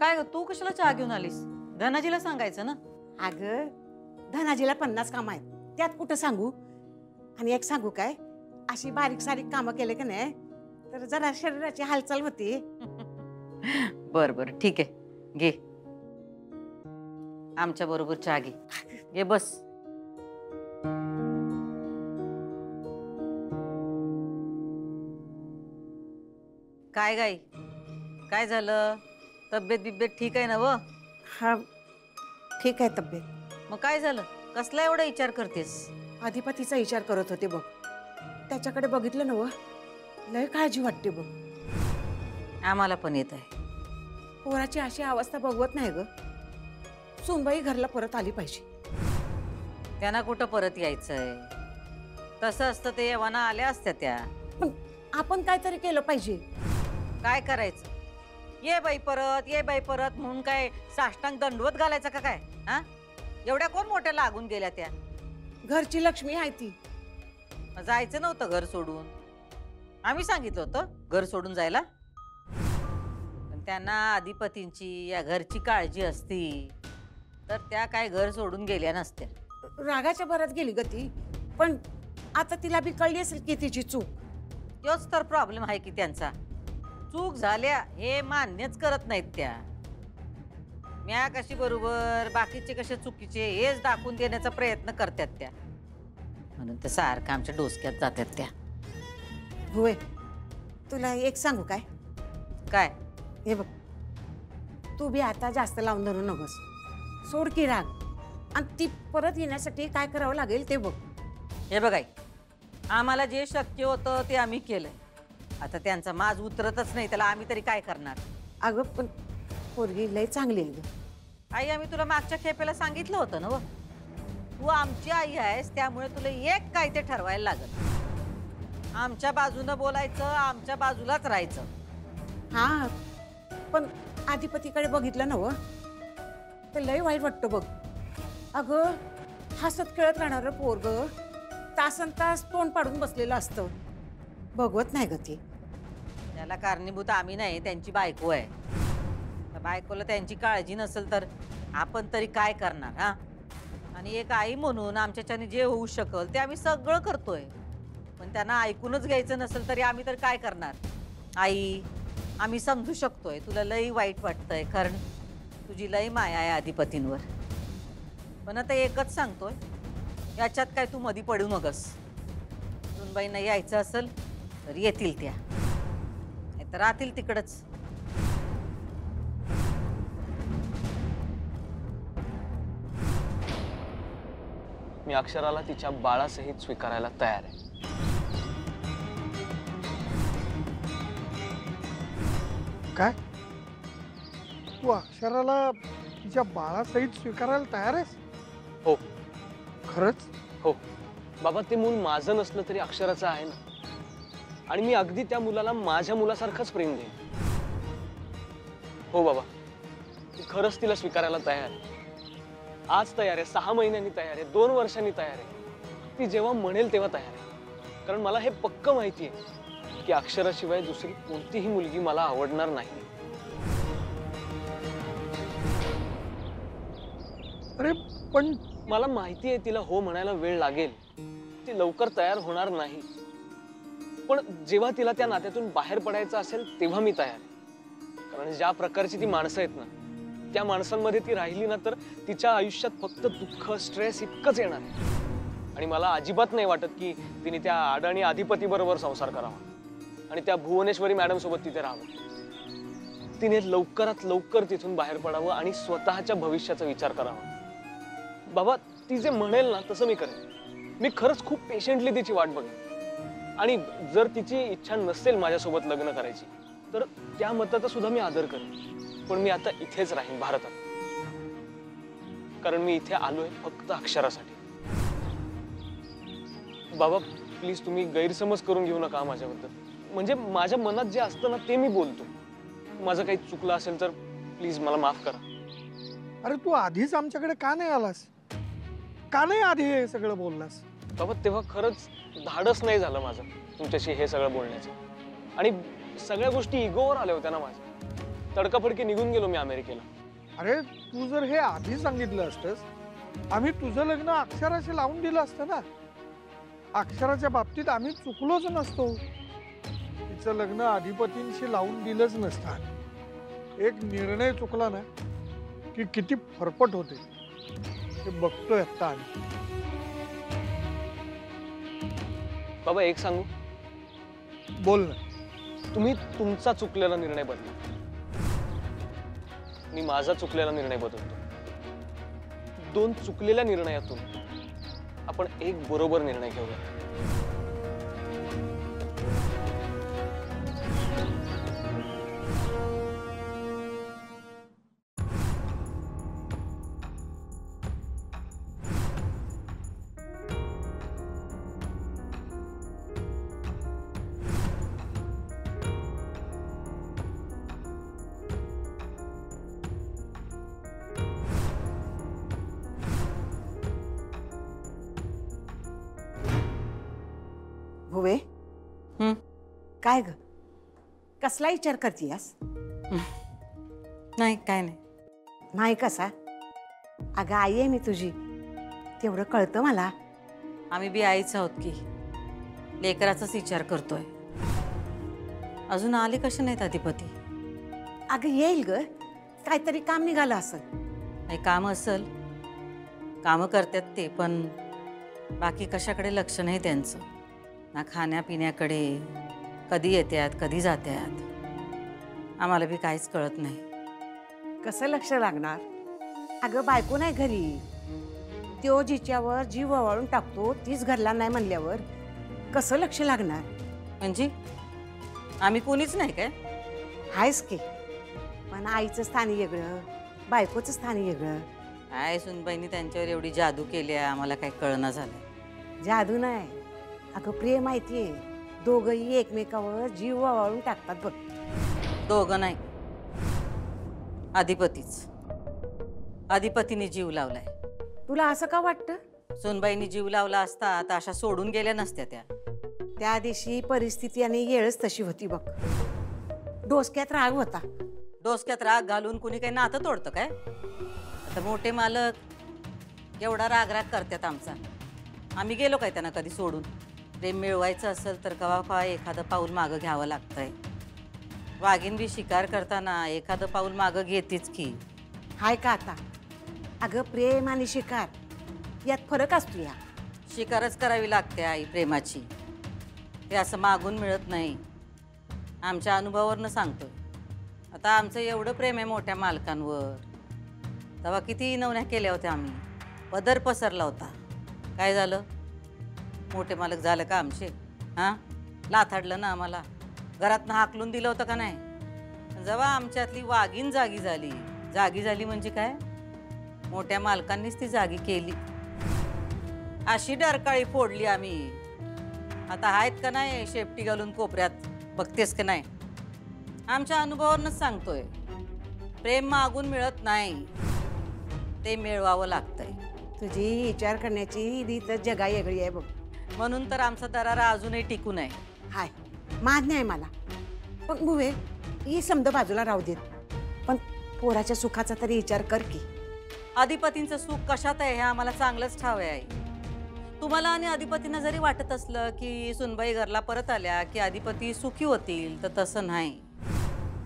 काय ग, तू कशाला चहा घेऊन आलीस? धनाजीला सांगायचं ना. अगं धनाजीला 50 काम आहेत, त्यात कुठं सांगू. आणि एक सांगू काय, अशी बारीक सारीक कामं केले का नाही तर जरा शरीराची हालचाल होती. बर बर ठीक आहे, घे आमच्या बरोबर चहा घे. घे बस. काय गाई, काय झालं? तब्येत बिब्येत ठीक आहे ना व? हा ठीक आहे तब्येत. मग काय झालं? कसला एवढा विचार करतेस? अधिपतीचा विचार करत होते बघ. त्याच्याकडे बघितलं ना व, लय काळजी वाटते बघ. आम्हाला पण येत आहे. पोराची अशी अवस्था बघवत नाही ग. सूनबाई घरला परत आली पाहिजे. त्यांना कुठं परत यायचंय? तसं असतं ते येवाना आल्या असत्या त्या. पण आपण काहीतरी केलं पाहिजे. काय करायचं? ये बाई परत, ये बाई परत म्हणून काय साष्टांग दंडवत घालायचं का काय? हा, एवढ्या कोण मोठ्या लागून गेल्या त्या? घरची लक्ष्मी आहे ती. जायचं नव्हतं घर सोडून? आम्ही सांगितलं होतं घर सोडून जायला. पण त्यांना अधिपतींची या घरची काळजी असती तर त्या काय घर सोडून गेल्या नसत्या. रागाच्या भरात गेली ग ती. पण आता तिला बी कळली असेल की तिची चूक. तोच तर प्रॉब्लेम आहे की त्यांचा. चूक झाल्या हे मान्यच करत नाहीत त्या. म्या कशी बरोबर, बाकीचे कसे चुकीचे हेच दाखवून देण्याचा प्रयत्न करतात त्या. म्हणून ते सारखं आमच्या डोसक्यात जातात त्या. होय, तुला एक सांगू काय? काय? हे बघ, तू बी आता जास्त लावून धरू नकोस. सोड की राग. आणि ती परत येण्यासाठी काय करावं लागेल ते बघ. हे बघाय, आम्हाला जे शक्य होतं ते आम्ही केलंय. आता त्यांचा माज उतरतच नाही, त्याला आम्ही तरी काय करणार? अगं पण पोरगी लय चांगली आहे ग. आई, आम्ही तुला मागच्या खेपेला सांगितलं होतं ना व, तू आमची आई आहेस त्यामुळे तुला एक काय ते ठरवायला लागत. आमच्या बाजूनं बोलायचं, आमच्या बाजूलाच राहायचं. हा, पण अधिपतीकडे बघितलं ना व, तर लय वाईट वाटतं बघ. अगं हसत खेळत राहणारं पोरग तासन तास तोंड पाडून बसलेलं असतं. बघवत नाही ग ती. त्याला कारणीभूत आम्ही नाही, त्यांची बायको आहे. त्या बायकोला त्यांची काळजी नसेल तर आपण तरी काय करणार? हा, आणि एक आई म्हणून आमच्याच्याने जे होऊ शकल ते आम्ही सगळं करतोय. पण त्यांना ऐकूनच घ्यायचं नसेल तरी आम्ही तर काय करणार? आई, आम्ही समजू शकतोय तुला लई वाईट वाटतंय, कारण तुझी लई माया आहे अधिपतींवर. पण आता एकच सांगतोय, याच्यात काय तू मधी पडू नकस. सुनबाईंना यायचं असेल तर येतील त्या, नाही तर राहतील तिकडच. मी अक्षराला तिच्या बाळासहित स्वीकारायला तयार आहे. काय? तू अक्षराला तिच्या बाळासहित स्वीकारायला तयार आहेस? हो. खरंच? हो बाबा, ते मूल माझं नसलं तरी अक्षराचं आहे ना. आणि मी अगदी त्या मुलाला माझ्या मुलासारखंच प्रेम देईन. हो बाबा, मी खरंच तिला स्वीकारायला तयार आहे. आज तयार आहे, 6 महिन्यांनी तयार आहे, 2 वर्षांनी तयार आहे. ती जेव्हा म्हणेल तेव्हा तयार आहे. कारण मला हे पक्क माहिती आहे की अक्षराशिवाय दुसरी कोणतीही मुलगी मला आवडणार नाही. अरे पण मला माहिती आहे तिला हो म्हणायला वेळ लागेल, ती लवकर तयार होणार नाही. पण जेव्हा तिला त्या नात्यातून बाहेर पडायचं असेल तेव्हा मी तयार आहे. कारण ज्या प्रकारची ती माणसं आहेत ना, त्या माणसांमध्ये ती राहिली ना तर तिच्या आयुष्यात फक्त दुःख, स्ट्रेस इतकंच येणार आहे. आणि मला अजिबात नाही वाटत की तिने त्या अडाणी अधिपती बरोबर संसार करावा आणि त्या भुवनेश्वरी मॅडम सोबत तिथे राहावं. तिने लवकरात लवकर तिथून बाहेर पडावं आणि स्वतःच्या भविष्याचा विचार करावा. बाबा, ती जे म्हणेल ना तसं मी करेन. मी खरंच खूप पेशंटली तिची वाट बघेन. आणि जर तिची इच्छा नसेल माझ्यासोबत लग्न करायची तर त्या मताचा सुद्धा मी आदर करेन. पण मी आता इथेच राहीन भारतात. कारण मी इथे आलोय फक्त अक्षरासाठी. बाबा प्लीज, तुम्ही गैरसमज करून घेऊ नका माझ्याबद्दल. म्हणजे माझ्या मनात जे असतं ना ते मी बोलतो. माझं काही चुकलं असेल तर प्लीज मला माफ करा. अरे तू आधीच आमच्याकडे का नाही आलास? का नाही आधी हे सगळं बोललास? बाबा तेव्हा खरंच धाडस नाही झालं माझं तुमच्याशी हे सगळं बोलण्याचं. आणि सगळ्या गोष्टी इगोवर आल्या होत्या ना माझ्या. तडकाफडकी निघून गेलो मी अमेरिकेला. अरे तू जर हे आधी सांगितलं असतंस, आम्ही तुझं लग्न अक्षराशी लावून दिलं असतं ना. अक्षराच्या बाबतीत आम्ही चुकलोच नसतो. तिचं लग्न अधिपतींशी लावून दिलंच नसतं. एक निर्णय चुकला ना की किती फरफट होते ते बघतोय आता आम्ही. बाबा एक सांगू, बोल ना. तुम्ही तुमचा चुकलेला निर्णय बदला, मी माझा चुकलेला निर्णय बदलतो. 2 चुकलेल्या निर्णयातून आपण एक बरोबर निर्णय घेऊया. भुवे, हं? काय ग, कसला विचार करतीयास? नाही काय नाही. नाही कसा? अगं आई आहे मी तुझी, तेवढं कळतं मला. आम्ही बी आईच आहोत की, लेकराचाच विचार करतोय. अजून आले कसे नाहीत अधिपती? अगं येईल ग, काहीतरी काम निघालं असं. काही काम असल, कामं करतात ते, पण बाकी कशाकडे लक्ष नाही त्यांचं. ना खाण्यापिण्याकडे, कधी येतात कधी जातात. आम्हाला बी काहीच कळत नाही. कसं लक्ष लागणार? अगं बायको नाही घरी, त्यो जिच्यावर जीव ओवाळून टाकतो तीच घरला नाही म्हणल्यावर कसं लक्ष लागणार? म्हणजे आम्ही कोणीच नाही काय? हायच की, पण आईचं स्थान वेगळं, बायकोचं स्थान वेगळं. काय सुनबाईंनी त्यांच्यावर एवढी जादू केली आहे, आम्हाला काही कळना झालं. जादू नाही, अगं प्रेम माहितीये. दोघंही एकमेकावर जीव ओवाळून टाकतात बघ. दोघं नाही, अधिपतीच. अधिपतीने जीव लावलाय. तुला असं का वाटतं? सुनबाईंनी जीव लावला असता तर अशा सोडून गेल्या नसत्या त्या. त्या दिवशी परिस्थिती आणि येळच तशी होती बघ. डोसक्यात राग होता. डोसक्यात राग घालून कुणी काही नातं तोडतं काय? आता मोठे मालक एवढा राग करतात आमचा, आम्ही गेलो काय त्यांना कधी सोडून? प्रेम मिळवायचं असेल तर कवा कवा एखादं पाऊल मागं घ्यावं लागतंय. वाघीण बी शिकार करताना एखादं पाऊल मागं घेतीच की. हाय का आता? अगं प्रेम आणि शिकार यात फरक असतो. या शिकारच करावी लागते आई प्रेमाची, ते असं मागून मिळत नाही. आमच्या अनुभवावरनं सांगतोय. आता आमचं एवढं प्रेम आहे मोठ्या मालकांवर, तेव्हा किती नवण्या केल्या होत्या आम्ही, पदर पसरला होता. काय झालं? मोठे मालक झालं का आमचे? हां, लाथाडलं ना आम्हाला, घरातनं हाकलून दिलं होतं का नाही? जेव्हा आमच्यातली वाघीण जागी झाली म्हणजे काय, मोठ्या मालकांनीच ती जागी केली. अशी डरकाळी फोडली आम्ही. आता आहेत का नाही शेपटी घालून कोपऱ्यात, बघतेस का नाही? आमच्या अनुभवावरूनच सांगतोय, प्रेम मागून मिळत नाही, ते मिळवावं लागतंय. तुझी विचार करण्याची रीत जगा वेगळी आहे बघ. म्हणून तर आमचा दरारा अजूनही टिकून आहे. हाय, मान्य आहे मला. पण बुवे, ही समद बाजूला राहू देत, पण पोराच्या सुखाचा तरी विचार कर की. अधिपतींचं सुख कशात आहे हे आम्हाला चांगलंच ठाव आहे. तुम्हाला आणि अधिपतींना जरी वाटत असलं की सुनबाई घरला परत आल्या की अधिपती सुखी होतील, तर तसं नाही.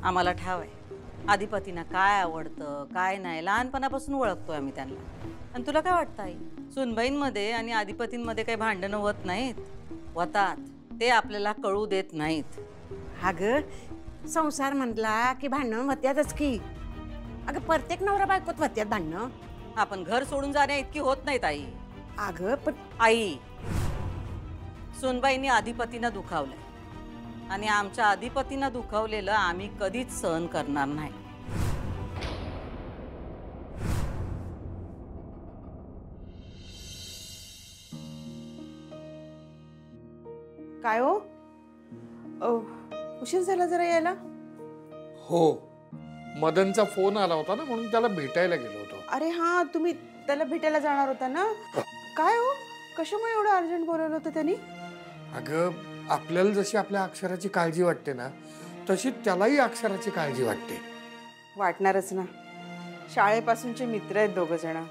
आम्हाला ठाव आहे अधिपतींना काय आवडतं काय नाही, लहानपणापासून ओळखतोय आम्ही त्यांना. आणि तुला काय वाटतं आई, सुनबाईंमध्ये आणि अधिपतींमध्ये काही भांडणं होत नाहीत? होतात, ते आपल्याला कळू देत नाहीत. अगं संसार म्हणला की भांडणं होत्यातच की. अगं प्रत्येक नवरा बायकोत होत्यात भांडणं. आपण घर सोडून जाण्या इतकी होत नाहीत आई. अगं पण आई, सुनबाईंनी अधिपतींना दुखावलंय आणि आमच्या अधिपतींना दुखावलेलं आम्ही कधीच सहन करणार नाही. काय हो, उशीर झाला जरा यायला. हो, मदनचा फोन आला होता ना, म्हणून त्याला भेटायला गेलो होतो. अरे हा, तुम्ही त्याला भेटायला जाणार होता ना? काय हो, कशामुळे एवढं अर्जंट बोलवलं होतं त्यांनी? अगं आपल्याला जशी आपल्या अक्षराची काळजी वाटते ना, तशी त्यालाही अक्षराची काळजी वाटते. वाटणारच ना, शाळेपासूनचे मित्र आहेत दोघं जण.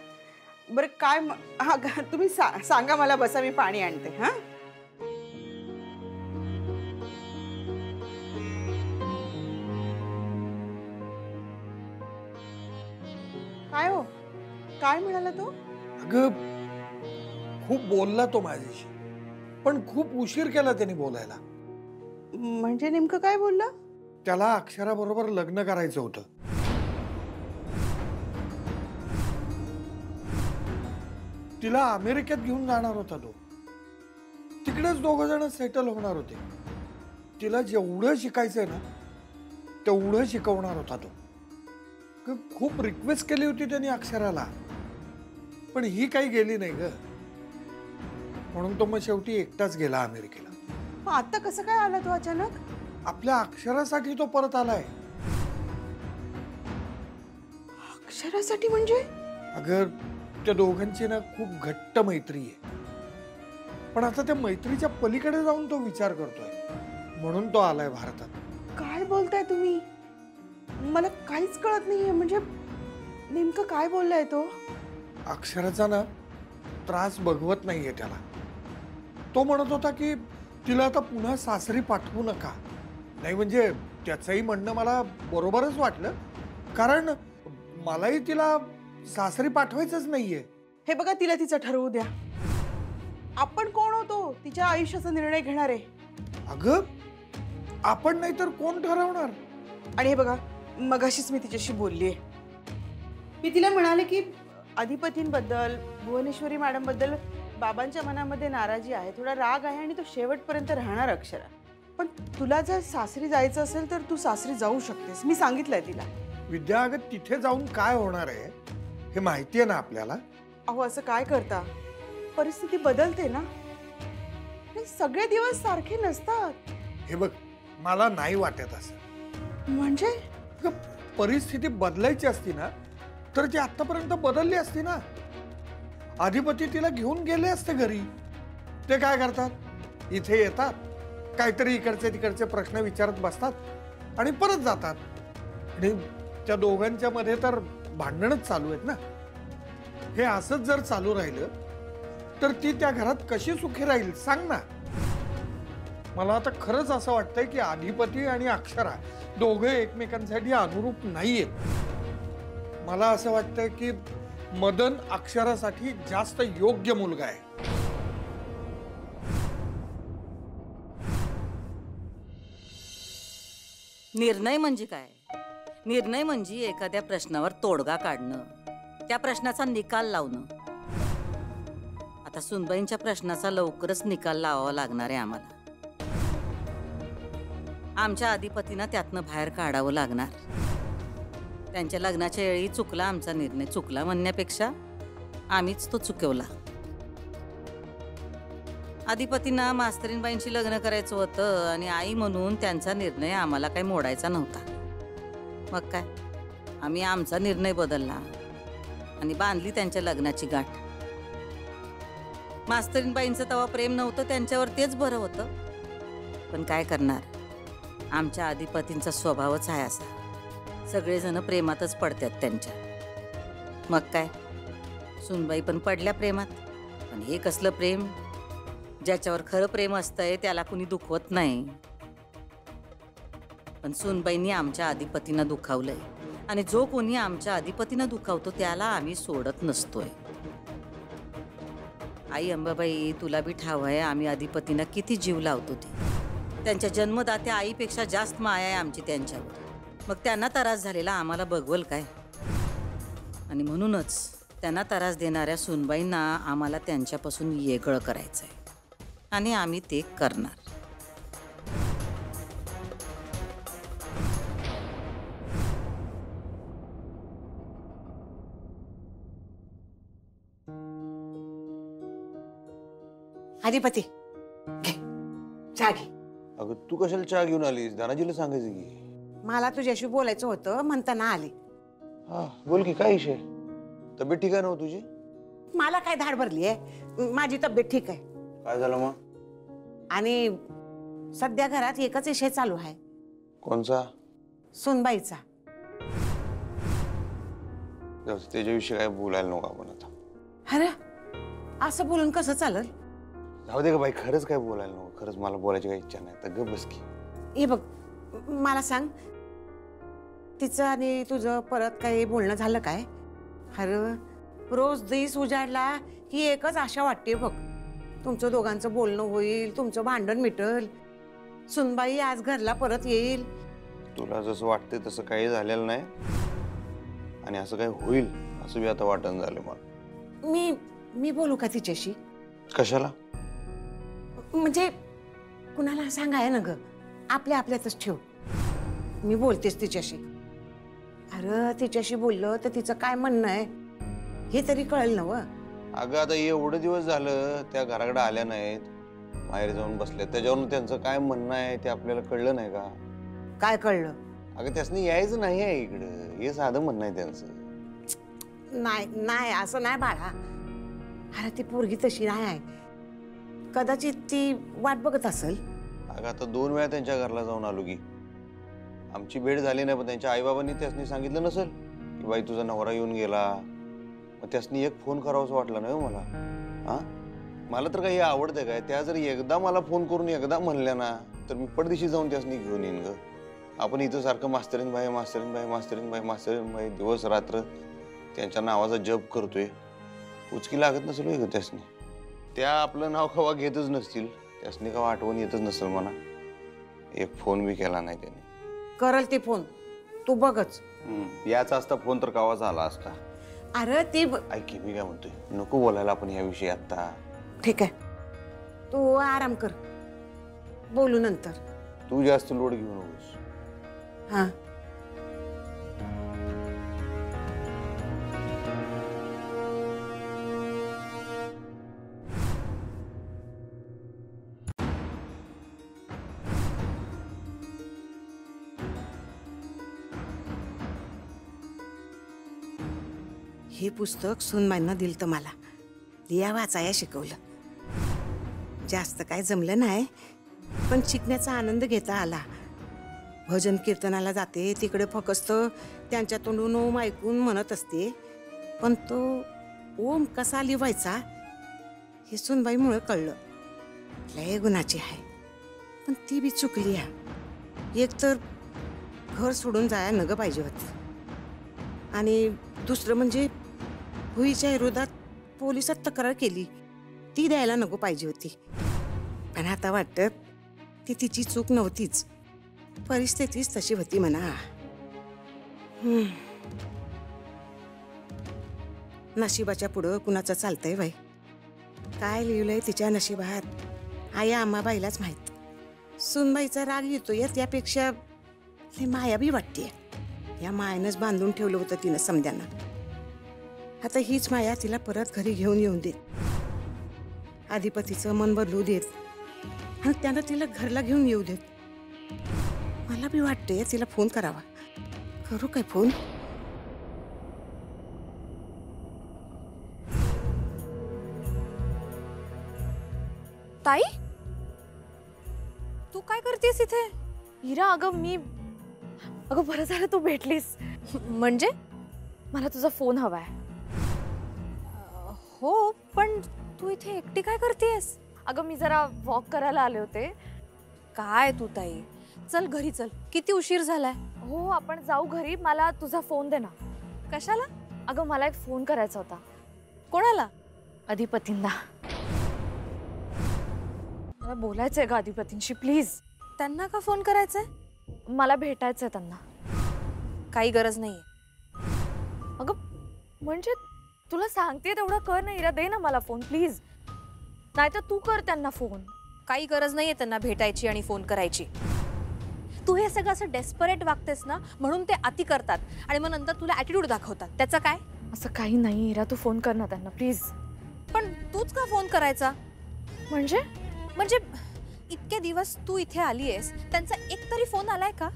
बरं काय हा तुम्ही सांगा मला, बसा मी पाणी आणते. हा काय हो, काय म्हणाला तो? अगं खूप बोलला तो माझ्याशी, पण खूप उशीर केला त्याने बोलायला. म्हणजे नेमकं काय बोलला? त्याला अक्षराबरोबर लग्न करायचं होतं. तिला अमेरिकेत घेऊन जाणार होता तो. तिकडेच दोघं जण सेटल होणार होते. तिला जेवढं शिकायचंय ना तेवढं शिकवणार होता तो. खूप रिक्वेस्ट केली होती त्यांनी अक्षराला, पण ही काही गेली नाही ग. म्हणून तो मग शेवटी एकटाच गेला अमेरिकेला. मग आता कसं काय आला तो अचानक? आपल्या अक्षरासाठी तो परत आलाय. अक्षरासाठी म्हणजे? अगर त्या दोघांची ना खूप घट्ट मैत्री आहे, पण आता त्या मैत्रीच्या पलीकडे जाऊन तो विचार करतोय, म्हणून तो आलाय भारतात. काय बोलताय तुम्ही? मला काहीच कळत नाहीये. म्हणजे नेमकं काय बोललाय तो? अक्षराचा ना त्रास बघवत नाहीये त्याला. तो म्हणत होता की तिला आता पुन्हा सासरी पाठवू नका. नाही म्हणजे त्याचंही म्हणणं मला बरोबरच वाटलं, कारण मलाही तिला सासरी पाठवायचंच नाहीये. हे बघा, तिला तिचं ठरवू द्या. आपण कोण होतो तिच्या आयुष्याचा निर्णय घेणारे? अगं आपण नाही तर कोण ठरवणार? आणि हे बघा, मगाशीच मी तिच्याशी बोललीये. मी तिला म्हणाले की अधिपतींबद्दल, भुवनेश्वरी मॅडम बद्दल बाबांच्या मनामध्ये नाराजी आहे, थोडा राग आहे, आणि तो शेवटपर्यंत राहणार अक्षरा. पण तुला जर सासरी जायचं असेल तर तू सासरी जाऊ शकतेस, मी सांगितलंय तिला. विद्या, अगं तिथे जाऊन काय होणार आहे हे माहितीये ना आपल्याला. अहो असं काय करता, परिस्थिती बदलते ना. सगळे दिवस सारखे नसतात. हे बघ, मला नाही वाटत असं. म्हणजे परिस्थिती बदलायची असती ना तर ती आतापर्यंत बदलली असती ना. अधिपती तिला घेऊन गेले असते घरी. ते काय करतात, इथे येतात, काहीतरी इकडचे तिकडचे प्रश्न विचारत बसतात आणि परत जातात. आणि त्या दोघांच्या मध्ये तर भांडणच चालू आहेत ना. हे असंच जर चालू राहिलं तर ती त्या घरात कशी सुखी राहील सांग ना. मला आता खरंच असं वाटतंय की अधिपती आणि अक्षरा दोघे एकमेकांसाठी अनुरूप नाहीयेत. मला असं वाटतंय की मदन अक्षरासाठी जास्त योग्य मुलगा आहे. निर्णय म्हणजे काय? निर्णय म्हणजे एखाद्या प्रश्नावर तोडगा काढणं, त्या प्रश्नाचा निकाल लावणं. आता सुनबाईंच्या प्रश्नाचा लवकरच निकाल लावावा लागणार आहे आम्हाला. आमच्या अधिपतींना त्यातनं बाहेर काढावं लागणार. त्यांच्या लग्नाच्या वेळी चुकला आमचा निर्णय. चुकला म्हणण्यापेक्षा आम्हीच तो चुकवला. अधिपतींना मास्तरीनबाईंशी लग्न करायचं होतं आणि आई म्हणून त्यांचा निर्णय आम्हाला काही मोडायचा नव्हता. मग काय, आम्ही आमचा निर्णय बदलला आणि बांधली त्यांच्या लग्नाची गाठ. मास्तरीनबाईंचं तेव्हा प्रेम नव्हतं त्यांच्यावर, तेच बरं होतं. पण काय करणार, आमच्या अधिपतींचा स्वभावच आहे असा. सगळेजण प्रेमातच पडतात त्यांच्या. मग काय, सुनबाई पण पडल्या प्रेमात. पण हे कसलं प्रेम, ज्याच्यावर खरं प्रेम असतंय त्याला कुणी दुखवत नाही. पण सुनबाईंनी आमच्या अधिपतींना दुखावलंय, आणि जो कोणी आमच्या अधिपतींना दुखावतो त्याला आम्ही सोडत नसतोय. आई अंबाबाई, तुला बी ठाव आहे आम्ही अधिपतींना किती जीव लावतो. ते त्यांच्या जन्मदात्या आईपेक्षा जास्त माया आहे आमची त्यांच्यावर. मग त्यांना त्रास झालेला आम्हाला बघवल काय? आणि म्हणूनच त्यांना त्रास देणाऱ्या सुनबाईंना आम्हाला त्यांच्यापासून वेगळं करायचंय, आणि आम्ही ते करणार. अधिपती घे चहा घे. अगं तू कशाला चहा घेऊन आलीस? धनाजीला सांगायचं की. मला तुझ्याशी बोलायचं होतं म्हणताना आले. हा बोल की, काय विषय? तब्येत ठीक आहे ना तुझी? मला काय धाड भरली आहे, माझी तब्येत ठीक आहे. काय झालं मग? आणि सध्या घरात एकच विषय चालू आहे. कोणचा? सुनबाईचा. जाऊ दे, त्याच्याविषयी काय बोलायला नको आपण आता. अरे असं बोलून कसं चालेल? जाऊ दे का बाई, खरंच काय बोलायला नको. खरंच मला बोलायची काही इच्छा नाही. तर गप बस की. हे बघ, मला सांग, तिचं आणि तुझं परत काही बोलणं झालं काय? अरे रोज दिस उजाडला की एकच आशा वाटते बघ, तुमचं दोघांचं बोलणं होईल, तुमचं भांडण मिटल, सुनबाई आज घरला परत येईल. तुला जसं वाटतंय तसं काही झालेलं नाही आणि असं काही होईल असं बी आता वाटण झालं मला. मी बोलू का तिच्याशी? कशाला? म्हणजे कुणाला सांगाय ना ग, आपल्या आपल्यातच ठेव. मी बोलतेस तिच्याशी. अरे तिच्याशी बोललं तर तिचं काय म्हणणं आहे हे तरी कळेल ना व. अगं आता एवढं दिवस झालं त्या घराकडे आल्या नाहीत, बाहेर जाऊन बसले, त्याच्यावरून त्यांचं काय म्हणणं आहे ते आपल्याला कळलं नाही का? काय कळलं? अगं त्यासनी यायचं नाही आहे इकडं, हे साधं म्हणणं आहे त्यांचं. नाही नाही असं नाही बाळा. अरे ती पोरगी तशी नाही आहे, कदाचित ती वाट बघत असेल. अगं आता 2 वेळा त्यांच्या घरला जाऊन आलो की आमची भेट झाली नाही, पण त्यांच्या आईबाबांनी त्यासनी सांगितलं नसेल की बाई तुझा नवरा येऊन गेला. मग त्यासनी एक फोन करावाचं वाटलं नाही मला. हा, मला तर काही आवडतंय काय? त्या जर एकदा मला फोन करून एकदा म्हणल्या ना तर मी पडदिशी जाऊन त्यासनी घेऊन येईन ग. आपण इथं सारखं मास्तरीन बाई मास्तरीन बाई मास्तरीन बाई मास्तरीन बाई दिवस रात्र त्यांच्या नावाचा जप करतोय, उचकी लागत नसेल ग त्यासनी. त्या आपलं नाव कवा घेतच नसतील, त्यासनी कवा आठवण येतच नसेल म्हणा. एक फोन बी केला नाही त्याने. करल ती फोन, तू बघच. याचा असता फोन तर कवा झाला असता. अरे ती ऐक मी काय म्हणतोय, नको बोलायला आपण याविषयी आता. ठीक आहे, तू आराम कर, बोलू नंतर. तू जास्त लोड घेऊ नकोस. हा. हे पुस्तक सुनबाईंना दिलं तर मला लिया वाचाया शिकवलं. जास्त काय जमलं नाही, पण शिकण्याचा आनंद घेता आला. भजन कीर्तनाला जाते तिकडे फकस्त त्यांच्या तोंडून ओम ऐकून म्हणत असते, पण तो ओम कसा लिवायचा हे सुनबाईमुळे कळलं. लय गुणाची आहे, पण ती बी चुकली आहे. एक तर घर सोडून जाया नग पाहिजे होती, आणि दुसरं म्हणजे भुईच्या विरोधात पोलिसात तक्रार केली ती द्यायला नको पाहिजे होती. पण आता वाटतं ती तिची चूक नव्हतीच, परिस्थितीच तशी होती म्हणा. नशिबाच्या पुढं कुणाचं चालतंय बाई? काय लिहिलंय तिच्या नशिबात आई आम्हाबाईलाच माहित. सुनबाईचा राग येतोय त्यापेक्षा माया बी वाटते. या मायानंच बांधून ठेवलं होतं तिनं समद्यांना. आता हीच माया तिला परत घरी घेऊन येऊन देत, अधिपतीचं मन बदलू देत, आणि त्यानं तिला घरला घेऊन येऊ देत. मला बी वाटते तिला फोन करावा. करू काय फोन? ताई, तू काय करतेस इथे? हिरा, अगं बरं झालं तू भेटलीस. म्हणजे मला तुझा फोन हवाय. हो, पण तू इथे एकटी काय करतेस? अगं मी जरा वॉक करायला आले होते. काय तू ताई, चल घरी चल, किती उशीर झालाय. हो आपण जाऊ घरी, मला तुझा फोन दे ना. कशाला? अगं मला एक फोन करायचा होता. कोणाला? अधिपतींना. मला बोलायचंय ग अधिपतींशी, प्लीज. त्यांना का फोन करायचंय? मला भेटायचंय त्यांना. काही गरज नाहीये. अगं म्हणजे तुला सांगते तेवढं कर ना हिरा, दे ना मला फोन प्लीज. नाहीतर तू कर त्यांना फोन. काही गरज नाहीये त्यांना भेटायची आणि फोन करायची. तू हे सगळं असं डेस्परेट वागतेस ना, म्हणून ते अति करतात आणि मग नंतर तुला ॲटिट्यूड दाखवतात. त्याचं काय? असं काही नाही हिरा, तू फोन कर ना त्यांना प्लीज. पण तूच का फोन करायचा? म्हणजे इतके दिवस तू इथे आली आहेस, त्यांचा एक तरी फोन आलाय का?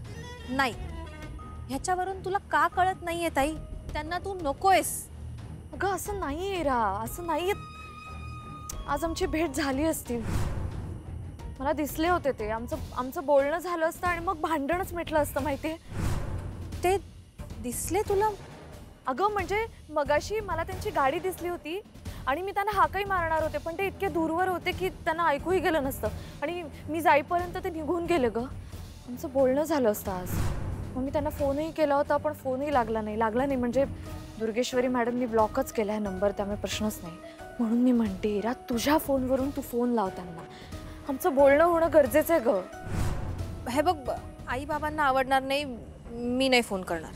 नाही. ह्याच्यावरून तुला का कळत नाहीये ताई? त्यांना तू नकोयस. अगं असं नाही हिरा, असं नाही. आज आमची भेट झाली असती. मला दिसले होते ते. आमचं बोलणं झालं असतं आणि मग भांडणच मिटलं असतं माहितीये. ते दिसले तुला? अगं म्हणजे मगाशी मला त्यांची गाडी दिसली होती आणि मी त्यांना हाकही मारणार होते, पण ते इतके दूरवर होते की त्यांना ऐकूही गेलं नसतं आणि मी जाईपर्यंत ते निघून गेले ग. आमचं बोलणं झालं असतं आज. मग मी त्यांना फोनही केला होता, पण फोनही लागला नाही म्हणजे दुर्गेश्वरी मॅडमनी ब्लॉकच केला आहे नंबर, त्यामुळे प्रश्नच नाही. म्हणून मी म्हणते इरा, तुझ्या फोनवरून तू फोन लाव त्यांना. आमचं बोलणं होणं गरजेचं आहे ग. हे बघ, आई बाबांना आवडणार नाही, मी नाही फोन करणार.